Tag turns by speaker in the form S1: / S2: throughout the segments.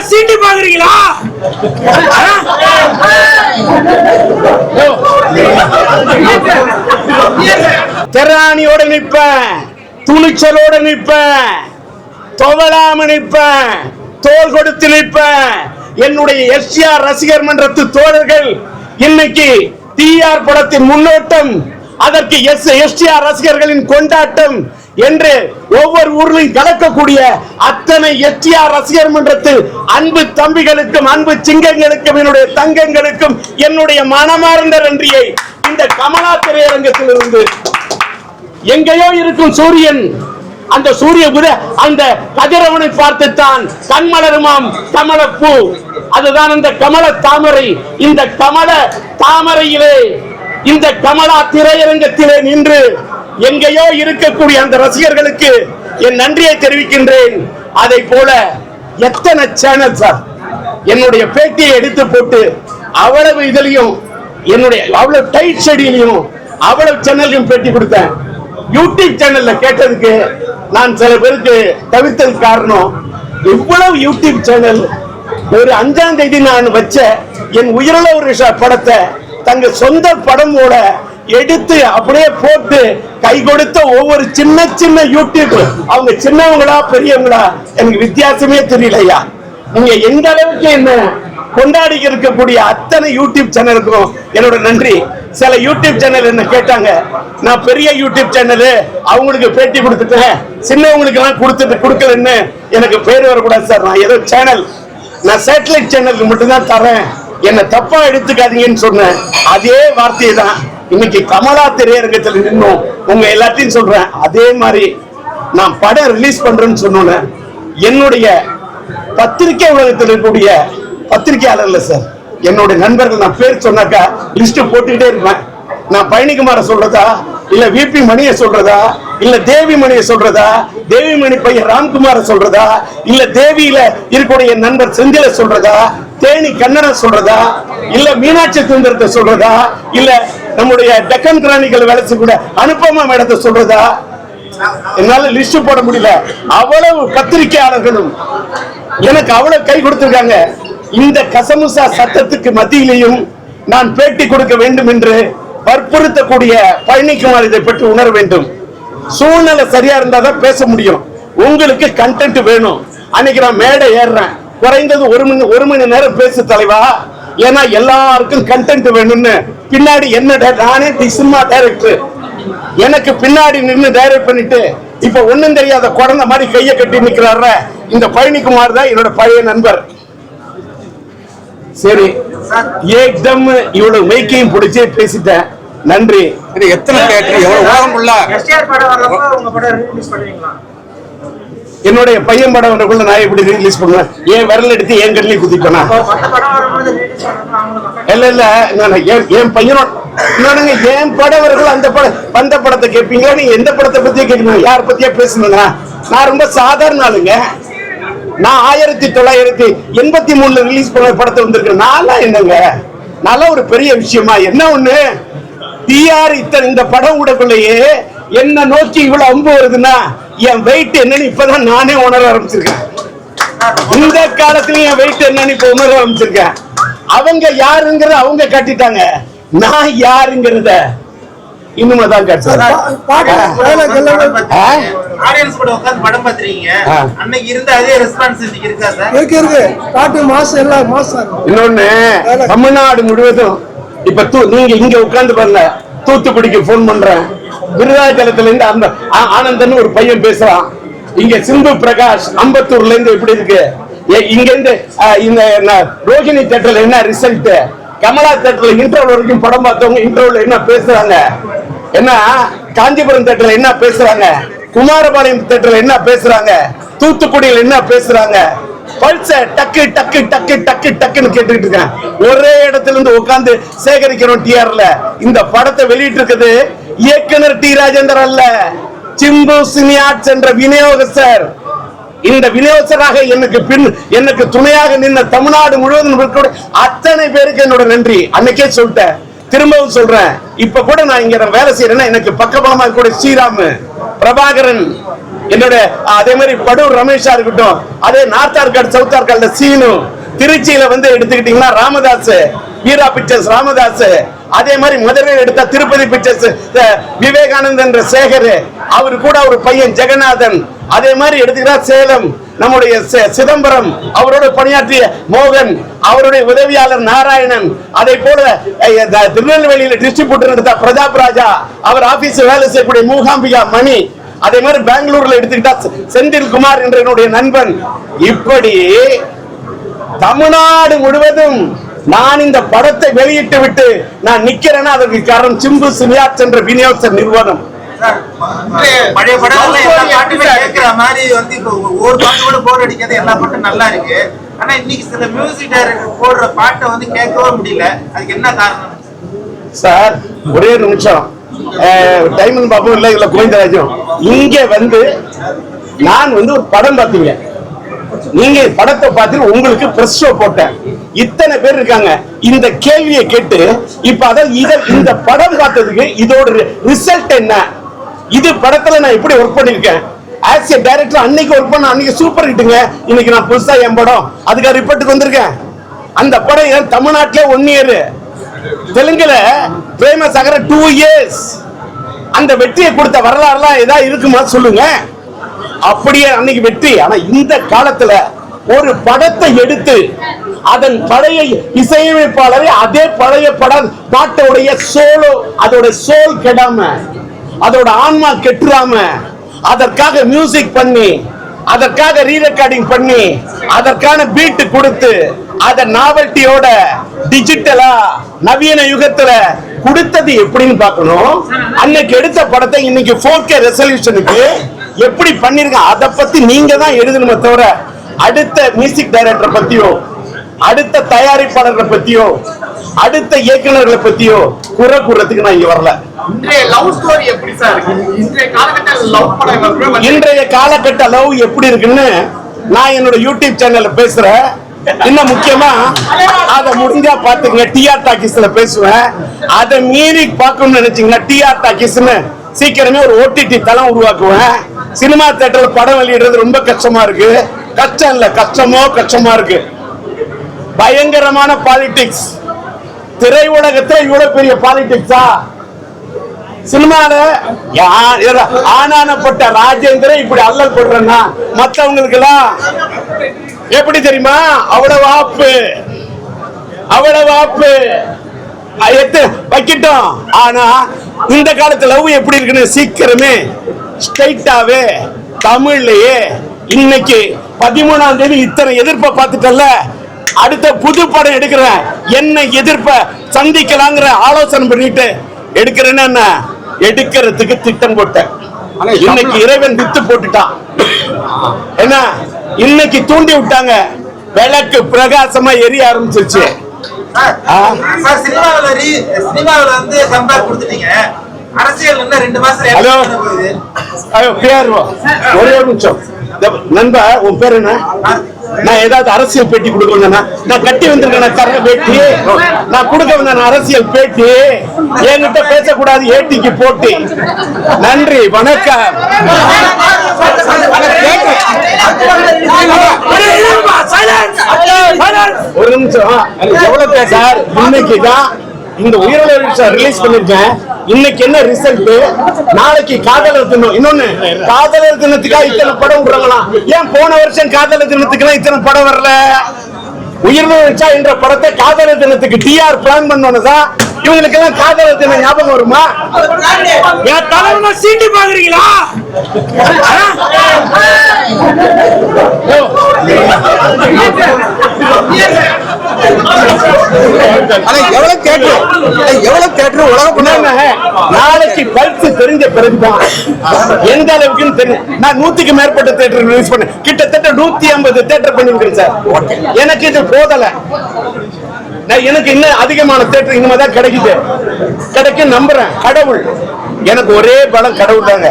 S1: சீட்டி பாக்குறீங்களா? திராணியோட நிற்பேன், துணிச்சலோட நிற்பேன், துவளாம நிற்பேன், தோல் கொடுத்து நிற்பேன். என்னுடைய எஸ்ஆர் ரசிகர் மன்றத்து தோழர்கள் இன்னைக்கு டிஆர் படத்தின் முன்னோட்டம், அதற்கு எஸ்ஆர் ரசிகர்களின் கொண்டாட்டம் என்று ஒவ்வொரு ஊரிலும் கலக்கக்கூடிய அத்தனை எஸ்ஆர் ரசிகர் மன்றத்தில் அன்பு தம்பிகளுக்கும் அன்பு சிங்கங்களுக்கும் என்னுடைய தங்கங்களுக்கும் என்னுடைய மனமார்ந்த நன்றியை இந்த கமலா திரையரங்கத்தில் இருந்து எங்கேயோ இருக்கும் சூரியன், அந்த சூரிய அந்த கதிரவனை பார்த்துத்தான் கண்மலருமாம் கமலப்பூ, அதுதான் அந்த கமல தாமரை. இந்த கமல தாமரையிலே இந்த கமலா திரையரங்கத்திலே நின்று எங்கேயோ இருக்கக்கூடிய அந்த ரசிகர்களுக்கு என் நன்றியை தெரிவிக்கின்றேன். அதை போல எத்தனை சேனல் சார் என்னுடைய பேட்டியை எடுத்து போட்டு அவ்வளவு இதுலயும் என்னுடைய அவ்வளவு டைட் ஷெடியூலையும் அவ்வளவு சேனலையும் பேட்டி கொடுத்தேன். யூடியூப் சேனல்ல கேட்டதுக்கு நான் சில பேருக்கு தவிர்த்தது காரணம், இவ்வளவு யூடியூப் சேனல் ஒரு 5ஆம் தேதி நான் வச்ச என் உயிரிழ ஒரு படத்தை தங்க சொந்த படமோட எடுத்து அப்படியே போட்டு கை கொடுத்த ஒவ்வொரு சின்ன சின்ன யூடியூப், அவங்க சின்னவங்களா பெரியவங்களா எனக்கு வித்தியாசமே தெரியலையா. நீங்க எந்த அளவுக்கு என்ன கொண்டாடி இருக்கக்கூடிய அத்தனை யூடியூப் சேனலுக்கும் என்னோட நன்றி. சில யூடியூப் சேனல் என்ன கேட்டாங்க, நான் பெரிய யூடியூப் சேனல் அவங்களுக்கு பேட்டி கொடுத்துட்டேன், சின்னவங்களுக்கு எல்லாம் கொடுக்கலன்னு எனக்கு பேர் வரக்கூடாது சார். நான் ஏதோ சேனல், நான் சேட்டலைட் சேனலுக்கு மட்டும்தான் தரேன், என்ன தப்பா எடுத்துக்காதீங்கன்னு சொன்னேன். அதே வார்த்தையை தான் இன்னைக்கு கமலா திரையரங்கத்தில் நின்னும் உங்க எல்லாத்தையும் சொல்றேன். அதே மாதிரி நான் படம் ரிலீஸ் பண்றேன்னு சொன்னோன்னு என்னுடைய பத்திரிகை உலகத்தில் இருக்கக்கூடிய பத்திரிகையாளர்ல சார், என்னுடைய நண்பர்கள் நான் பேர் சொன்னாக்கா லிஸ்ட் போட்டுக்கிட்டே இருப்பேன். நான் பழனிக்குமார சொல்றதா, இல்ல விபி மணியை சொல்றதா, இல்ல தேவி மணியை சொல்றதா, தேவி மணி பையன் ராம்குமார சொல்றதா, இல்ல தேவியில இருக்கக்கூடிய நண்பர் செந்தில சொல்றதா, தேனி கண்ணனை சொல்றதா, இல்ல மீனாட்சி சுந்தரத்தை சொல்றதா, இல்ல நம்முடைய டெக்கன் கிரானிக்கல் வேலை கூட அனுப்பமா மேடத்தை சொல்றதா, என்னால லிஸ்ட் போட முடியல. அவ்வளவு பத்திரிகையாளர்களும் எனக்கு அவ்வளவு கை கொடுத்திருக்காங்க. இந்த கசமுசா சத்தத்துக்கு மத்தியிலையும் நான் பேட்டி கொடுக்க வேண்டும் என்று வற்புறுத்தக்கூடிய பழனிக்குமார் இதை பற்றி உணர வேண்டும். சூழ்நிலை சரியா இருந்தாதான் பேச முடியும். உங்களுக்கு கண்டென்ட் வேணும். அன்னைக்கு நான் மேடை ஏறுறேன், குறைந்தது ஒரு மணி நேரம் பேசு தலைவா, ஏன்னா எல்லாருக்கும் கண்டென்ட் வேணும்னு. பின்னாடி என்ன நானே சினிமா டைரக்டர், எனக்கு பின்னாடி நின்று டைரக்ட் பண்ணிட்டு இப்ப ஒண்ணும் தெரியாத குழந்தை மாதிரி கையை கட்டி நிக்கிறார இந்த பழனிக்குமார் தான் என்னோட பழைய நண்பர். சரி, ஏக்தம் இவ்வளவு மைக்கையும் பிடிச்சி பேசிட்டேன். நன்றி.
S2: எத்தனை தியேட்டர் எவ்வளவு உலகம் உள்ள
S1: என்னுடைய பையன் படம் வரக்குள்ள நான் எப்படி ரிலீஸ் பண்ணுவேன்? ஏன் விரல் எடுத்து என் கண்ணிலே குத்திப்பேனா? இல்ல இல்ல, என் பையனோட என் படம் வரக்குள்ள அந்த படம் வந்த படத்தை கேட்பீங்களா? நீங்க எந்த படத்தை பத்தியே கேட்கணும், யார பத்தியா பேசணுங்க? நான் ரொம்ப சாதாரண ஆளுங்க. நான் 1983 ரிலீஸ் பண்ண படத்தை வந்திருக்கேன். நான் என்னங்க, நல்ல ஒரு பெரிய விஷயமா என்ன ஒண்ணு டிஆர் இந்த படம் கூடக்குள்ளேயே என்ன நோக்கி இவ்வளவு அம்பு வருதுன்னா என் வெயிட் என்னன்னு இப்பதான் நானே உணர ஆரம்பிச்சிருக்கேன். இந்த காலத்துல என் வெயிட் என்னன்னு இப்ப உணர ஆரம்பிச்சிருக்கேன். அவங்க யாருங்கிறத அவங்க காட்டிட்டாங்க, நான் யாருங்கிறத இன்னும் தான் இன்னொன்னு தமிழ்நாடு முழுவதும் இப்ப நீங்க இங்க உட்கார்ந்து பாருங்க, தூத்துக்குடிக்கு போன் பண்றேன், விருதாச்சலத்துல இருந்து அந்த ஆனந்தன் ஒரு பையன் பேசுறான், இங்க சிந்து பிரகாஷ் அம்பத்தூர்ல இருந்து எப்படி இருக்கு, இங்க இருந்து இந்த ரோஹிணி தியேட்டர்ல என்ன ரிசல்ட், கமலா தியேட்டர்ல இன்டர்வல் வரைக்கும் படம் பார்த்தவங்க இன்டர்வல் என்ன பேசுறாங்க, என்ன காஞ்சிபுரம் தியேட்டர்ல என்ன பேசுறாங்க, குமாரபாளையம் தியேட்டர்ல என்ன பேசுறாங்க, தூத்துக்குடியில் என்ன பேசுறாங்க, பல்ச டக்கு டக்கு டக்கு டக்கு டக்குன்னு கேட்டுக்கிட்டு இருக்கேன். ஒரே இடத்துல இருந்து உட்கார்ந்து சேகரிக்கிறோம். டிஆர்ல இந்த படத்தை வெளியிட்டு இருக்குது இயக்குனர் டி ராஜேந்தர் அல்ல, சிம்பு சினியாட்ஸ் என்ற விநியோகஸ்தர். இந்த விநியோகஸ்தராக எனக்கு துணையாக நின்ன தமிழ்நாடு முழுவதும் அத்தனை பேருக்கு என்னோட நன்றி. அன்னைக்கே சொல்லிட்டேன், திரும்பவும் சொல்றேன். இப்ப கூட நான் இங்க வேலை செய்யறேன்னா எனக்கு பக்கபலமா கூட ஸ்ரீராம், பிரபாகரன், என்னோட அதே மாதிரி படூர் ரமேஷா இருக்கட்டும், அதே நார்த் ஆர்காட் சவுத் ஆர்காட்ல சீனு, திருச்சியில வந்து எடுத்துக்கிட்டீங்கன்னா ராமதாஸ், வீரா பிக்சர்ஸ் ராமதாஸ், அதே மாதிரி மதுரையில் எடுத்த திருப்பதி பிக்சர்ஸ் விவேகானந்தன் சேகர், அவரு கூட ஒரு பையன் ஜெகநாதன், அதே மாதிரி எடுத்துக்கிட்டா சேலம் நம்முடைய சிதம்பரம், அவரோட பணியாற்றிய மோகன், அவருடைய உதவியாளர் நாராயணன், அதே போல திருநெல்வேலியில டிஸ்ட்ரிபியூட்டர் எடுத்த பிரதாப் ராஜா, அவர் ஆபீஸ் வேலை செய்யக்கூடிய மூகாம்பிகா மணி, அதே மாதிரி பெங்களூர்ல எடுத்துக்கிட்டா செந்தில் குமார் என்ற என்னுடைய நண்பன். இப்படி தமிழ்நாடு முழுவதும் நான் இந்த படத்தை வெளியிட்டு விட்டு நான் நிக்கிறேன்னா அதற்கு காரணம் சிம்பு சினியாட் என்ற விநியோக நிறுவனம்.
S3: பழைய படங்கள்ல கேட்கிற மாதிரி வந்து இப்போ ஒரு பாட்டு கூட போர் அடிக்காது, எல்லா பாட்டும் நல்லா இருக்கு. ஆனா இன்னைக்கு சில மியூசிக் டைரக்டர் போடுற பாட்டை வந்து கேட்கவே முடியல. அதுக்கு என்ன காரணம்
S1: சார்? ஒரே நிமிஷம், டைமண்ட் பாபு இல்ல கோவிந்தராஜும் இங்க வந்து நான் வந்து ஒரு படம் பார்த்தீங்க, நீங்க படத்தை பார்த்து உங்களுக்கு பிரஸ் ஷோ போட்டேன், இத்தனை பேர் இருக்காங்க. இந்த கேள்வியை கேட்டு இப்ப அதான் இந்த படம் பார்த்ததுக்கு இதோட ரிசல்ட் என்ன? இது படத்துல நான் எப்படி ஒர்க் பண்ணிருக்கேன் ஆஸ் எ டைரக்டர், அன்னைக்கு ஒர்க் பண்ண அன்னைக்கு சூப்பர் ஹிட்டுங்க. இன்னைக்கு நான் புதுசா என் படம் அதுக்கு ரிப்போர்ட்டுக்கு வந்திருக்கேன். அந்த படம் தமிழ்நாட்டிலே 1 இயர், தெலுங்குல ஃபேமஸ் ஆகிற 2 இயர்ஸ். அந்த வெற்றியை கொடுத்த வரலாறுலாம் ஏதாவது இருக்குமா சொல்லுங்க? அப்படியே அன்னைக்கு வெற்றி. ஆனா இந்த காலத்துல ஒரு படத்தை எடுத்து அதன் பழைய இசையமைப்பாளரை அதே பழைய பாட்டோடைய சோலோ, அதோட சோல் கெடாம, அதோட ஆன்மா கெட்டுறாம, அதற்காக மியூசிக் பண்ணி, அதற்காக ரீ ரெக்கார்டிங் பண்ணி, அதற்கான பீட் கொடுத்து, அத நாவல்ட்டியோட டிஜிட்டலா நவீன யுகத்துல கொடுத்தது எப்படின்னு பார்க்கணும். அன்னைக்கு எடுத்த படத்தை இன்னைக்கு 4K ரெசல்யூஷனுக்கு எப்படி பண்ணிருக்காங்க அத பத்தி நீங்க தான் எழுதணுமே தவிர அடுத்த மியூசிக் டைரக்டர் பத்தியோ, அடுத்த தயாரிப்பாளர்களை பத்தியோ, அடுத்த இயக்குநர்களை பத்தியோ குறை கூறதுக்கு நான் இங்க வரல.
S4: இன்றைய லவ் ஸ்டோரி எப்படி சார் இருக்கு?
S1: இன்றைய காலகட்ட லவ் எப்படி இருக்குன்னு நான் என்னோட யூடியூப் சேனல்ல பேசுறேன். இன்னும் முக்கியமா அத முடிஞ்சா பாத்துங்க, டிஆர் டாக்கீஸ்ல பேசுவேன். அதை மீறி பார்க்கணும்னு நினைச்சீங்கன்னா டிஆர் டாக்கீஸ்னு சீக்கிரமே ஒரு ஓடிடி தளம் உருவாக்குவேன். சினிமா தியேட்டர்ல படம் வெளியிடுறது ரொம்ப கஷ்டமா இருக்கு. கஷ்டம் இல்ல, கஷ்டமா இருக்கு. பயங்கரமான பாலிடிக்ஸ். திரை உலகத்துல இவ்வளவு பெரிய பாலிடிக்ஸா? சினிமால ஆனானப்பட்ட ராஜேந்திரன் இப்படி அல்லல் போடுறேன்னா மத்தவங்களுக்கு எல்லாம் எப்படி தெரியுமா? அவ்வளவு ஆப்பு வைக்கிட்டோம். ஆனா இந்த காலத்து லவ் எப்படி இருக்குன்னு சீக்கிரமே ஸ்ட்ரைட்டாவே தமிழ்லயே இன்னைக்கு 13ஆம் தேதி இத்தனை எதிர்ப்பை பார்த்துட்டல, அடுத்த புது படம் எடுக்கிறேன், என்ன எதிர்ப்ப சந்திக்கலாங்கிற ஆலோசனை பண்ணிட்டு எடுக்கிறேன்னு எடுக்கிறதுக்கு திட்டம் போட்டேன். இன்னைக்கு இறைவன் வித்து போட்டுட்டான். என்ன இன்னைக்கு தூண்டி விட்டாங்க, விளக்கு பிரகாசமா எரிய ஆரம்பிச்சிருச்சு.
S3: சினிமாவில் வந்து கம்பேர் கொடுத்துட்டீங்க, அரசியல் என்ன 2 மாசம்
S1: ஒரே நிமிஷம் நண்பா, உன் பேர் என்ன? நான் ஏதாவது அரசியல் பேட்டி கொடுக்கணும், நான் கட்டி வந்திருக்கேன் கர பேட்டி, நான் கொடுக்க வந்தேன் அரசியல் பேட்டி. என்கிட்ட பேசக்கூடாது, ஏட்டிக்கு போட்டி. நன்றி, வணக்கம். ஒரு நிமிஷம், எவ்வளவு சார்? இன்னைக்குதான் இந்த உயிரிழப்பு ரிலீஸ் பண்ணிருக்கேன். இன்னைக்கு என்ன ரிசல்ட்? நாளைக்கு காதலர் தினம். இன்னொன்னு, காதலர் தினத்துக்காக இத்தனை படம் விடுறாங்களா? ஏன் போன வருஷம் காதலர் தினத்துக்கு இத்தனை படம் வரல? உயிரிழச்சா என்ற படத்தை காதலர் தினத்துக்கு டிஆர் பிளான் பண்ணதான் இவங்களுக்கு எல்லாம் காதலர் தினம் ஞாபகம் வருமா? என் தலைவனை சீண்டி பாக்குறீங்களா? நாளைக்கு பல்ஸ் தெரிஞ்ச பிறகுதான் எந்த அளவுக்கு தெரியும். நான் 100க்கு மேற்பட்ட தியேட்டர் ரிலீஸ் பண்ண, கிட்டத்தட்ட 150 தியேட்டர் பண்ணிருக்கேன் சார். எனக்கு இது போதல, எனக்கு இன்னும் அதிகமான தியேட்டர் இனிமேதான் கிடைக்கும் நம்புறேன். கடவுள் எனக்கு ஒரே பலம், கடவுள் தாங்க.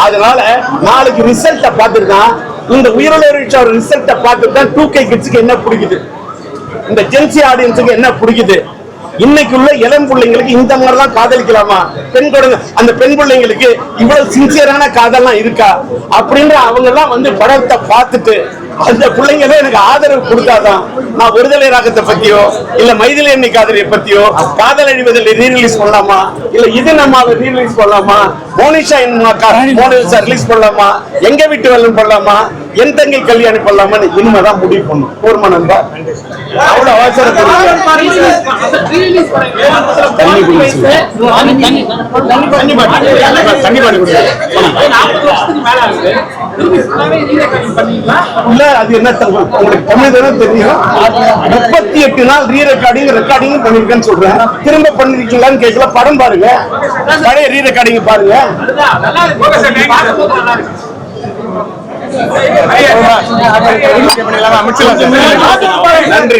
S1: அதனால நாளைக்கு ரிசல்ட்ட பார்த்துருக்கான், இந்த உயிரிழப்பு ரிசல்ட்ட பார்த்துட்டு தான் 2K கிட்ஸுக்கு என்ன பிடிக்குது, இந்த ஜென்சி ஆடியன்ஸுக்கு என்ன பிடிக்குது, இன்னைக்கு உள்ள இளம் பிள்ளைங்களுக்கு இந்த மாதிரிலாம் காதலிக்கலாமா? பெண் குழந்தை அந்த பெண் பிள்ளைங்களுக்கு இவ்வளவு சின்சியரான காதல்லாம் இருக்கா அப்படின்ற அவங்க எல்லாம் வந்து படத்தை பார்த்துட்டு அந்த பிள்ளைங்க எனக்கு ஆதரவு கொடுத்தாதான் நான் விடுதலை ராகத்தை பத்தியோ இல்ல மைதிலி எண்ணி காதலியை பத்தியோ காதல் அழிவதில் ரீரிலீஸ் பண்ணலாமா இல்ல இது நம்ம ரீரிலீஸ் பண்ணலாமா மோனிஷா மோனிஷா ரிலீஸ் பண்ணலாமா எங்க வீட்டு வெள்ளம் பண்ணலாமா என் தங்கை கல்யாணி பண்ணலாமான்னு இனிமேதான் முடிவு பண்ணும். போர்மா நண்பா, அவ்வளவு அவசரம் இல்ல. அது என்ன உங்களுக்கு தமிழ் தானே தெரியும். 38 நாள் ரீ ரெக்கார்டிங் பண்ணிருக்கேன்னு சொல்றேன். திரும்ப பண்ணிருக்கீங்களான்னு கேட்கல. படம் பாருங்க, பழைய ரீ ரெக்கார்டிங் பாருங்க. நன்றி.